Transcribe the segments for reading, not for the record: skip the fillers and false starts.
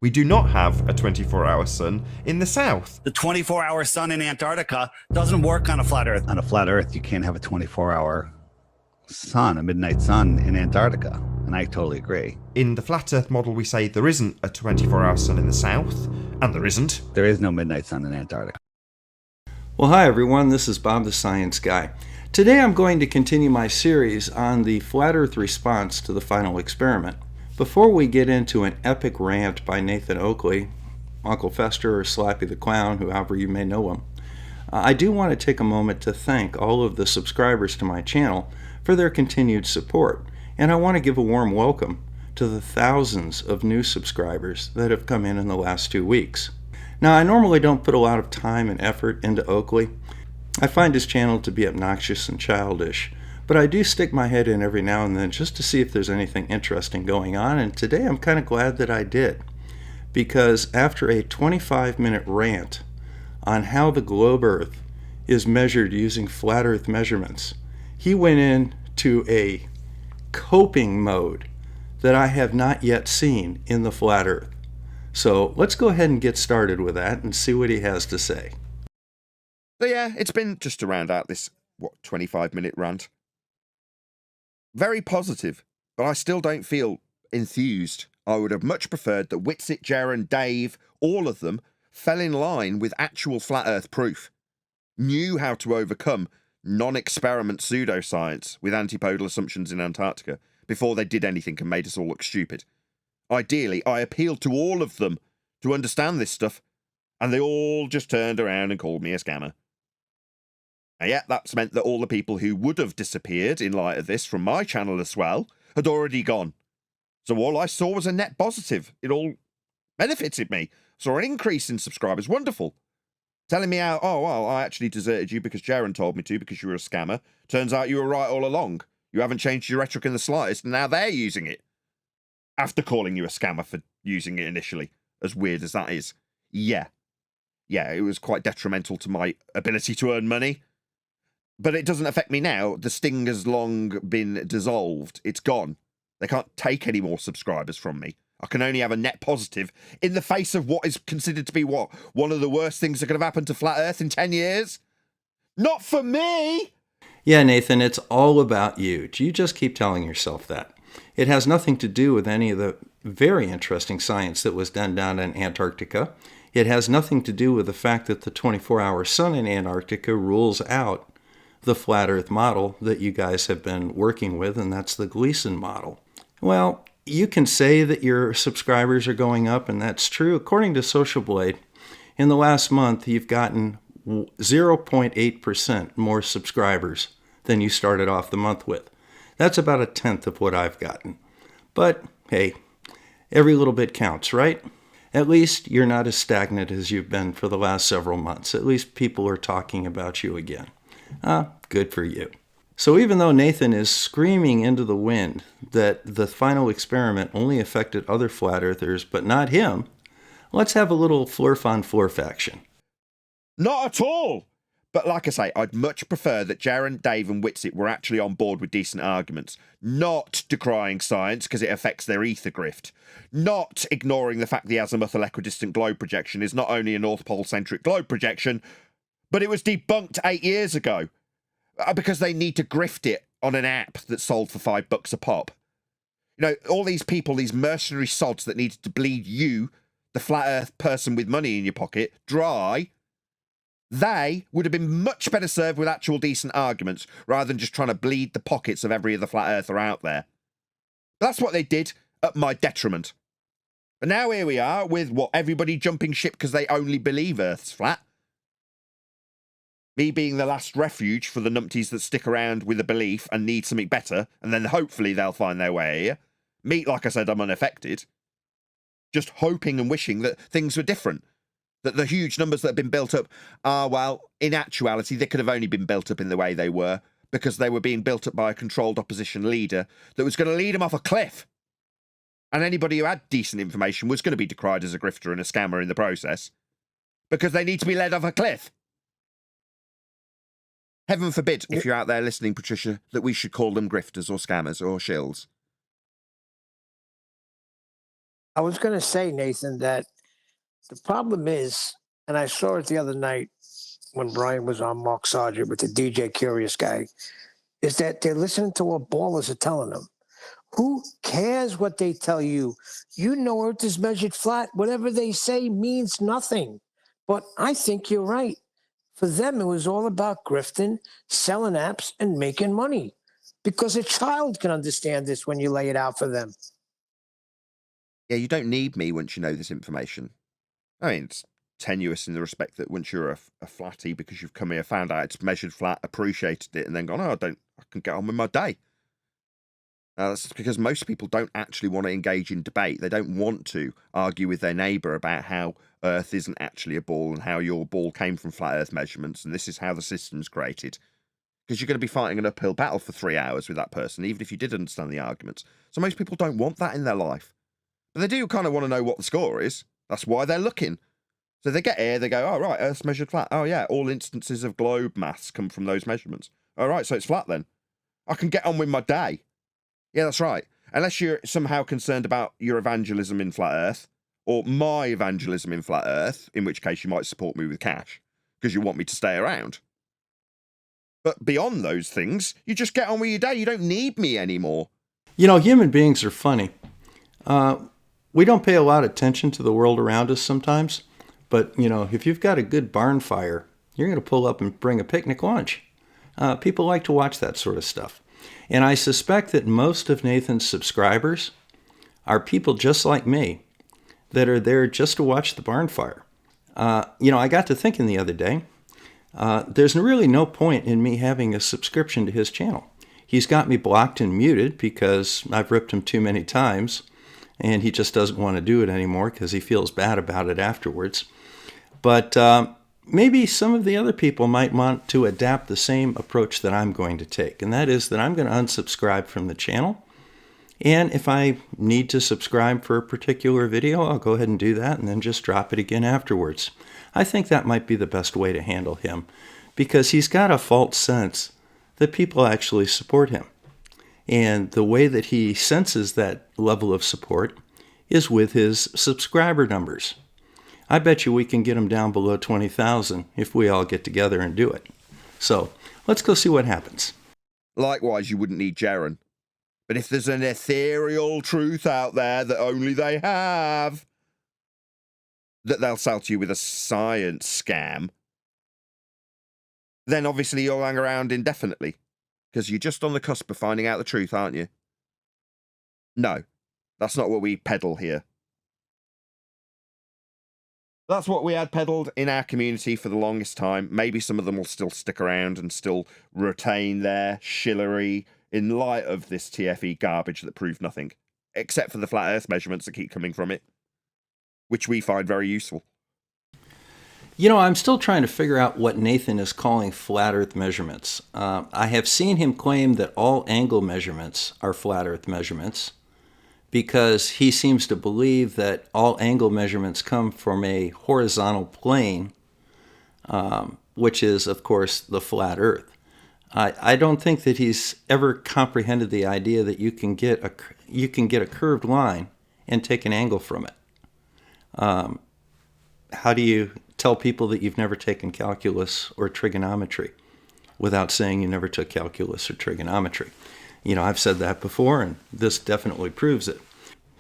We do not have a 24-hour sun in the south. The 24-hour sun in Antarctica doesn't work on a flat Earth. On a flat Earth, you can't have a 24-hour sun, a midnight sun in Antarctica. And I totally agree. In the flat Earth model, we say there isn't a 24-hour sun in the south, and there isn't. There is no midnight sun in Antarctica. Well, hi everyone, this is Bob the Science Guy. Today I'm going to continue my series on the flat Earth response to the final experiment. Before we get into an epic rant by Nathan Oakley, Uncle Fester or Slappy the Clown, however you may know him, I do want to take a moment to thank all of the subscribers to my channel for their continued support, and I want to give a warm welcome to the thousands of new subscribers that have come in the last 2 weeks. Now, I normally don't put a lot of time and effort into Oakley. I find his channel to be obnoxious and childish, but I do stick my head in every now and then just to see if there's anything interesting going on, and today I'm kind of glad that I did, because after a 25-minute rant on how the globe Earth is measured using flat Earth measurements, he went into a coping mode that I have not yet seen in the flat Earth. So let's go ahead and get started with that and see what he has to say. So yeah, it's been just to round out this, 25-minute rant. Very positive, but I still don't feel enthused. I would have much preferred that Whitsitt, Jaron, Dave, all of them, fell in line with actual flat Earth proof. Knew how to overcome non-experiment pseudoscience with antipodal assumptions in Antarctica before they did anything and made us all look stupid. Ideally, I appealed to all of them to understand this stuff, and they all just turned around and called me a scammer. And yeah, that's meant that all the people who would have disappeared in light of this from my channel as well had already gone. So all I saw was a net positive. It all benefited me. Saw an increase in subscribers. Wonderful. Telling me how, oh, well, I actually deserted you because Jaron told me to because you were a scammer. Turns out you were right all along. You haven't changed your rhetoric in the slightest, and now they're using it. After calling you a scammer for using it initially, as weird as that is. Yeah, it was quite detrimental to my ability to earn money. But it doesn't affect me now. The sting has long been dissolved. It's gone. They can't take any more subscribers from me. I can only have a net positive in the face of what is considered to be what? One of the worst things that could have happened to Flat Earth in 10 years? Not for me! Yeah, Nathan, it's all about you. You just keep telling yourself that. It has nothing to do with any of the very interesting science that was done down in Antarctica. It has nothing to do with the fact that the 24-hour sun in Antarctica rules out the flat Earth model that you guys have been working with, and that's the Gleason model. Well, you can say that your subscribers are going up, and that's true. According to Social Blade, in the last month, you've gotten 0.8% more subscribers than you started off the month with. That's about a tenth of what I've gotten. But, hey, every little bit counts, right? At least you're not as stagnant as you've been for the last several months. At least people are talking about you again. Good for you. So even though Nathan is screaming into the wind that the final experiment only affected other flat earthers but not him, let's have a little flurf on flurf action. Not at all! But like I say, I'd much prefer that Jaron, Dave and Whitsitt were actually on board with decent arguments. Not decrying science because it affects their ether grift. Not ignoring the fact the azimuthal equidistant globe projection is not only a North Pole-centric globe projection, but it was debunked 8 years ago. Because they need to grift it on an app that sold for $5 a pop. You know, all these people, these mercenary sods that needed to bleed you, the flat earth person with money in your pocket, dry, they would have been much better served with actual decent arguments rather than just trying to bleed the pockets of every other flat earther out there. That's what they did at my detriment. And now here we are with, everybody jumping ship because they only believe Earth's flat. Me being the last refuge for the numpties that stick around with a belief and need something better, and then hopefully they'll find their way here. Me, like I said, I'm unaffected. Just hoping and wishing that things were different. That the huge numbers that have been built up are, well, in actuality, they could have only been built up in the way they were because they were being built up by a controlled opposition leader that was going to lead them off a cliff. And anybody who had decent information was going to be decried as a grifter and a scammer in the process because they need to be led off a cliff. Heaven forbid, if you're out there listening, Patricia, that we should call them grifters or scammers or shills. I was going to say, Nathan, that the problem is, and I saw it the other night when Brian was on Mark Sargent with the DJ Curious guy, is that they're listening to what ballers are telling them. Who cares what they tell you? You know Earth is measured flat. Whatever they say means nothing. But I think you're right. For them, it was all about grifting, selling apps, and making money. Because a child can understand this when you lay it out for them. Yeah, you don't need me once you know this information. I mean, it's tenuous in the respect that once you're a flatty because you've come here, found out it's measured flat, appreciated it, and then gone, oh, I can get on with my day. That's because most people don't actually want to engage in debate. They don't want to argue with their neighbour about how Earth isn't actually a ball and how your ball came from flat Earth measurements and this is how the system's created. Because you're going to be fighting an uphill battle for 3 hours with that person, even if you did understand the arguments. So most people don't want that in their life. But they do kind of want to know what the score is. That's why they're looking. So they get here, they go, oh, right, Earth's measured flat. Oh, yeah, all instances of globe mass come from those measurements. All right, so it's flat then. I can get on with my day. Yeah, that's right. Unless you're somehow concerned about your evangelism in flat Earth, or my evangelism in flat Earth, in which case you might support me with cash, because you want me to stay around. But beyond those things, you just get on with your day. You don't need me anymore. You know, human beings are funny. We don't pay a lot of attention to the world around us sometimes, but, you know, if you've got a good barn fire, you're going to pull up and bring a picnic lunch. People like to watch that sort of stuff. And I suspect that most of Nathan's subscribers are people just like me that are there just to watch the barn fire. You know, I got to thinking the other day, there's really no point in me having a subscription to his channel. He's got me blocked and muted because I've ripped him too many times, and he just doesn't want to do it anymore because he feels bad about it afterwards. But maybe some of the other people might want to adapt the same approach that I'm going to take, and that is that I'm going to unsubscribe from the channel. And if I need to subscribe for a particular video, I'll go ahead and do that and then just drop it again afterwards. I think that might be the best way to handle him because he's got a false sense that people actually support him. And the way that he senses that level of support is with his subscriber numbers. I bet you we can get him down below 20,000 if we all get together and do it. So let's go see what happens. Likewise, you wouldn't need Jaren. But if there's an ethereal truth out there that only they have, that they'll sell to you with a science scam, then obviously you'll hang around indefinitely. Because you're just on the cusp of finding out the truth, aren't you? No, that's not what we peddle here. That's what we had peddled in our community for the longest time. Maybe some of them will still stick around and still retain their shillery in light of this TFE garbage that proved nothing, except for the flat Earth measurements that keep coming from it, which we find very useful. You know, I'm still trying to figure out what Nathan is calling flat Earth measurements. I have seen him claim that all angle measurements are flat Earth measurements because he seems to believe that all angle measurements come from a horizontal plane, which is, of course, the flat Earth. I don't think that he's ever comprehended the idea that you can get a curved line and take an angle from it. How do you tell people that you've never taken calculus or trigonometry without saying you never took calculus or trigonometry? You know, I've said that before, and this definitely proves it.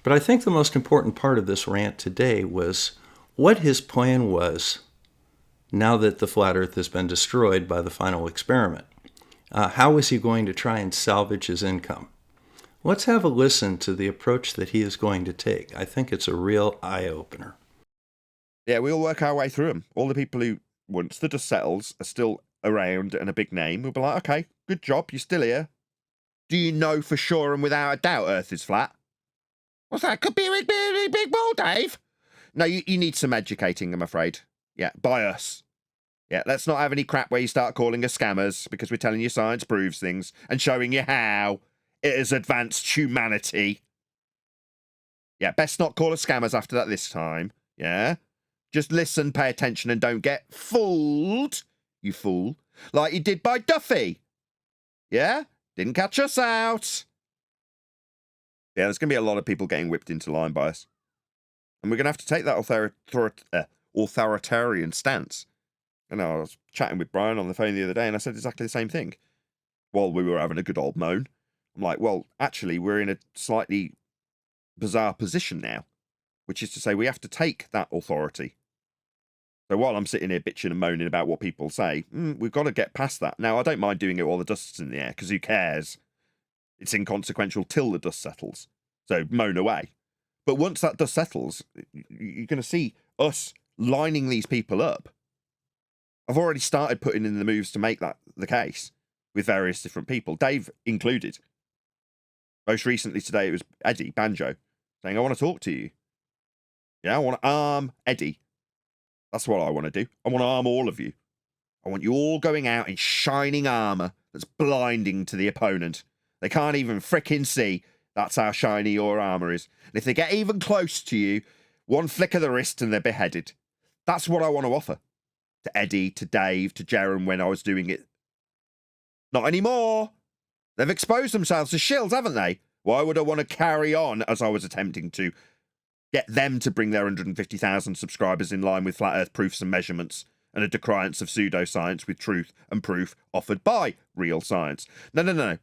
But I think the most important part of this rant today was what his plan was now that the flat Earth has been destroyed by the final experiment. How is he going to try and salvage his income? Let's have a listen to the approach that he is going to take. I think it's a real eye-opener. Yeah, we'll work our way through them. All the people who, once the dust settles, are still around and a big name, will be like, okay, good job, you're still here. Do you know for sure and without a doubt Earth is flat? What's that? Could be a big ball, Dave. No, you need some educating, I'm afraid. Yeah, by us. Yeah, let's not have any crap where you start calling us scammers because we're telling you science proves things and showing you how it has advanced humanity. Yeah, best not call us scammers after that this time. Yeah? Just listen, pay attention, and don't get fooled, you fool, like you did by Duffy. Yeah? Didn't catch us out. Yeah, there's going to be a lot of people getting whipped into line by us. And we're going to have to take that authoritarian stance. And I was chatting with Brian on the phone the other day, and I said exactly the same thing. While we were having a good old moan, I'm like, well, actually, we're in a slightly bizarre position now, which is to say we have to take that authority. So while I'm sitting here bitching and moaning about what people say, we've got to get past that. Now, I don't mind doing it while the dust's in the air, because who cares? It's inconsequential till the dust settles. So moan away. But once that dust settles, you're going to see us lining these people up. I've already started putting in the moves to make that the case with various different people, Dave included. Most recently today, it was Eddie Banjo saying, I want to talk to you. Yeah, I want to arm Eddie. That's what I want to do. I want to arm all of you. I want you all going out in shining armor that's blinding to the opponent. They can't even frickin' see. That's how shiny your armor is. And if they get even close to you, one flick of the wrist and they're beheaded. That's what I want to offer. To Eddie, to Dave, to Jaron when I was doing it. Not anymore. They've exposed themselves to shills, haven't they? Why would I want to carry on as I was attempting to get them to bring their 150,000 subscribers in line with flat earth proofs and measurements and a decriance of pseudoscience with truth and proof offered by real science? No.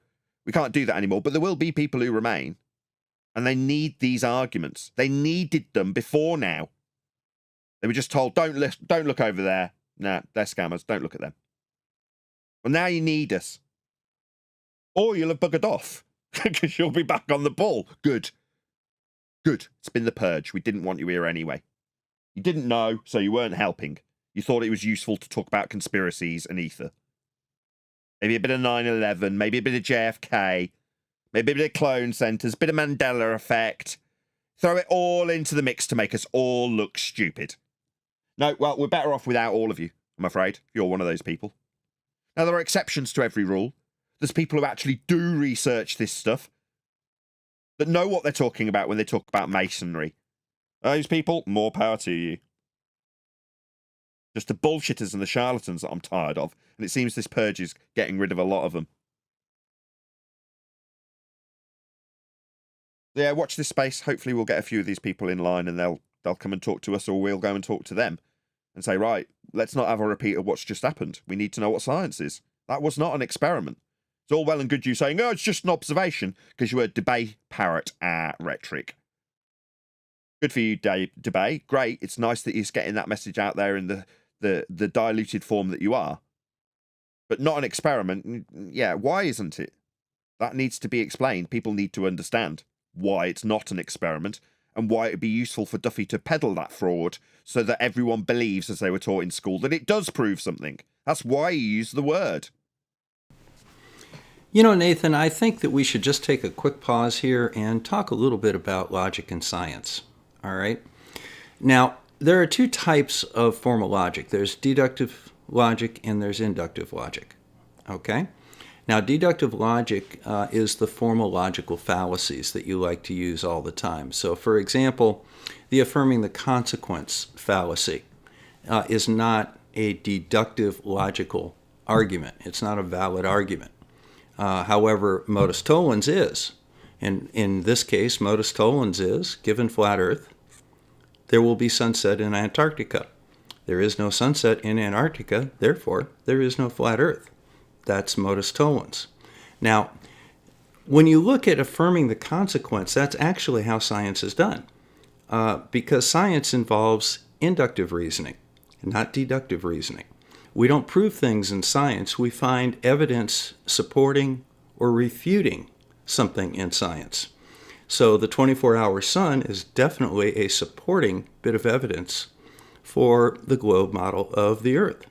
We can't do that anymore, but there will be people who remain. And they need these arguments. They needed them before now. They were just told, don't look over there. Nah, they're scammers. Don't look at them. Well, now you need us. Or you'll have buggered off because you'll be back on the ball. Good. It's been the purge. We didn't want you here anyway. You didn't know, so you weren't helping. You thought it was useful to talk about conspiracies and ether. Maybe a bit of 9/11, maybe a bit of JFK, maybe a bit of clone centers, a bit of Mandela effect. Throw it all into the mix to make us all look stupid. No, well, we're better off without all of you, I'm afraid, if you're one of those people. Now, there are exceptions to every rule. There's people who actually do research this stuff, that know what they're talking about when they talk about masonry. Those people, more power to you. Just the bullshitters and the charlatans that I'm tired of, and it seems this purge is getting rid of a lot of them. Yeah, watch this space. Hopefully we'll get a few of these people in line and they'll come and talk to us, or we'll go and talk to them and say, right, let's not have a repeat of what's just happened. We need to know what science is. That was not an experiment. It's all well and good you saying, oh, it's just an observation, because you were debate parrot rhetoric. Good for you, debate. Great. It's nice that you're getting that message out there in the diluted form that you are. But not an experiment. Yeah, why isn't it? That needs to be explained. People need to understand why it's not an experiment and why it would be useful for Duffy to peddle that fraud so that everyone believes, as they were taught in school, that it does prove something. That's why he used the word. You know, Nathan, I think that we should just take a quick pause here and talk a little bit about logic and science. All right? Now, there are two types of formal logic. There's deductive logic and there's inductive logic. Okay? Now, deductive logic is the formal logical fallacies that you like to use all the time. So, for example, the affirming the consequence fallacy is not a deductive logical argument. It's not a valid argument. However, modus tollens is. And in this case, modus tollens is, given flat Earth, there will be sunset in Antarctica. There is no sunset in Antarctica, therefore, there is no flat Earth. That's modus tollens. Now, when you look at affirming the consequence, that's actually how science is done. Because science involves inductive reasoning, not deductive reasoning. We don't prove things in science. We find evidence supporting or refuting something in science. So the 24-hour sun is definitely a supporting bit of evidence for the globe model of the Earth.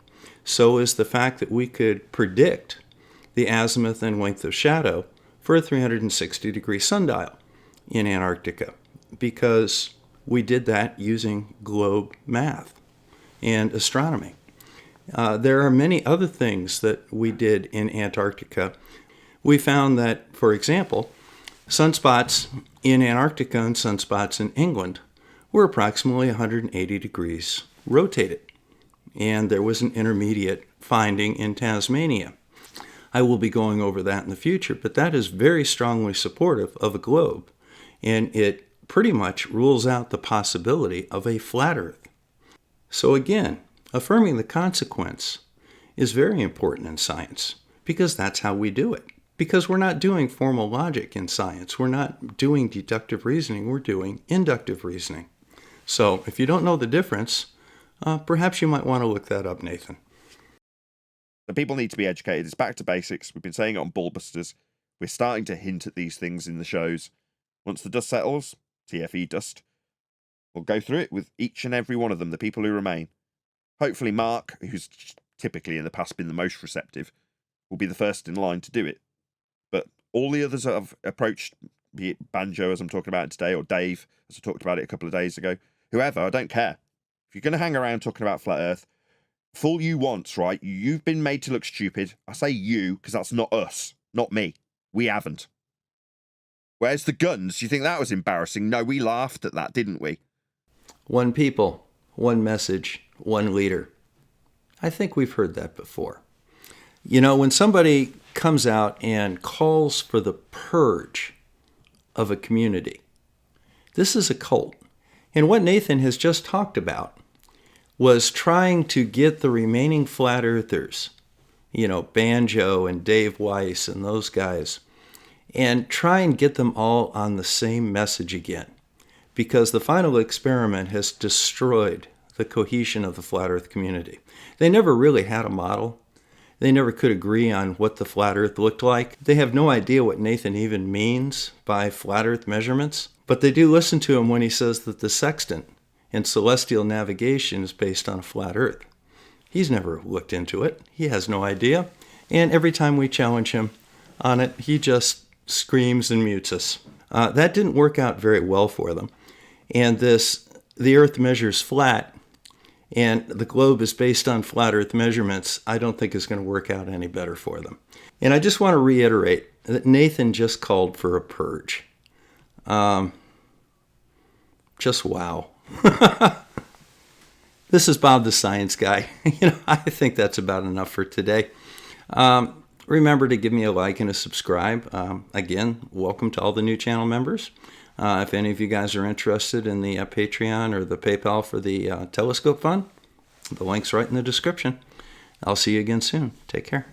So is the fact that we could predict the azimuth and length of shadow for a 360-degree sundial in Antarctica, because we did that using globe math and astronomy. There are many other things that we did in Antarctica. We found that, for example, sunspots in Antarctica and sunspots in England were approximately 180 degrees rotated. And there was an intermediate finding in Tasmania. I will be going over that in the future, but that is very strongly supportive of a globe. And it pretty much rules out the possibility of a flat Earth. So again, affirming the consequence is very important in science because that's how we do it. Because we're not doing formal logic in science. We're not doing deductive reasoning. We're doing inductive reasoning. So if you don't know the difference, perhaps you might want to look that up, Nathan. The people need to be educated. It's back to basics. We've been saying it on Ballbusters. We're starting to hint at these things in the shows. Once the dust settles, TFE dust, we'll go through it with each and every one of them, the people who remain. Hopefully Mark, who's typically in the past been the most receptive, will be the first in line to do it. But all the others that have approached, be it Banjo, as I'm talking about today, or Dave, as I talked about it a couple of days ago, whoever, I don't care. If you're going to hang around talking about Flat Earth, fool you once, right? You've been made to look stupid. I say you, because that's not us, not me. We haven't. Where's the guns? You think that was embarrassing? No, we laughed at that, didn't we? One people, one message, one leader. I think we've heard that before. You know, when somebody comes out and calls for the purge of a community, this is a cult. And what Nathan has just talked about was trying to get the remaining flat earthers, you know, Banjo and Dave Weiss and those guys, and try and get them all on the same message again. Because the final experiment has destroyed the cohesion of the flat earth community. They never really had a model. They never could agree on what the flat earth looked like. They have no idea what Nathan even means by flat earth measurements. But they do listen to him when he says that the sextant in celestial navigation is based on a flat earth. He's never looked into it. He has no idea. And every time we challenge him on it, he just screams and mutes us. That didn't work out very well for them. And the earth measures flat, and the globe is based on flat earth measurements, I don't think is going to work out any better for them. And I just want to reiterate that Nathan just called for a purge. Just wow. This is Bob the Science Guy. You know, I think that's about enough for today. Remember to give me a like and a subscribe. Again, welcome to all the new channel members. If any of you guys are interested in the Patreon or the PayPal for the Telescope Fund, the link's right in the description. I'll see you again soon. Take care.